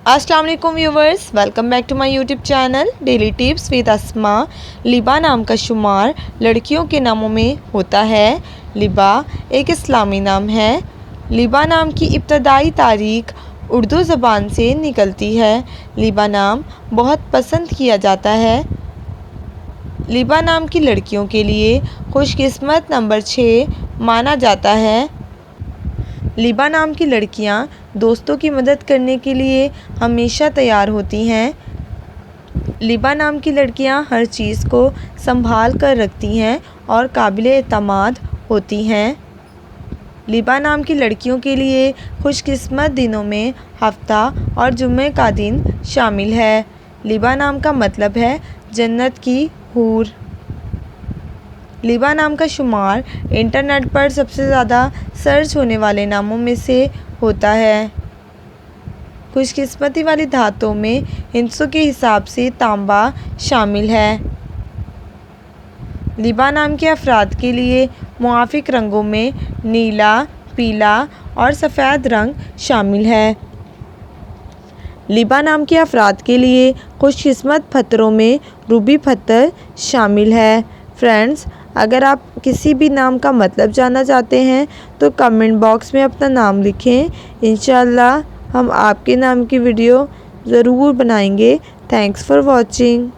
अस्सलाम वालेकुम viewers, welcome back to my YouTube channel daily tips with Asma. लिबा नाम का शुमार लड़कियों के नामों में होता है। लिबा एक इस्लामी नाम है। लिबा नाम की इब्तदाई तारीख उर्दू ज़बान से निकलती है। लिबा नाम बहुत पसंद किया जाता है। लिबा नाम की लड़कियों के लिए खुशकिस्मत नंबर 6 माना जाता है। लिबा नाम की लड़कियां दोस्तों की मदद करने के लिए हमेशा तैयार होती हैं। लिबा नाम की लड़कियां हर चीज़ को संभाल कर रखती हैं और काबिल एतमाद होती हैं। लिबा नाम की लड़कियों के लिए खुशकिस्मत दिनों में हफ्ता और जुम्मे का दिन शामिल है। लिबा नाम का मतलब है जन्नत की हूर। लिबा नाम का शुमार इंटरनेट पर सबसे ज़्यादा सर्च होने वाले नामों में से होता है। खुशकिस्मती वाली धातुओं में हिस्सों के हिसाब से तांबा शामिल है। लिबा नाम के अफराद के लिए मुआफिक रंगों में नीला, पीला और सफ़ेद रंग शामिल है। लिबा नाम के अफराद के लिए खुशकिस्मत पत्थरों में रूबी पत्थर शामिल है। फ्रेंड्स, अगर आप किसी भी नाम का मतलब जानना चाहते हैं तो कमेंट बॉक्स में अपना नाम लिखें। इंशाअल्लाह हम आपके नाम की वीडियो ज़रूर बनाएंगे। Thanks for watching.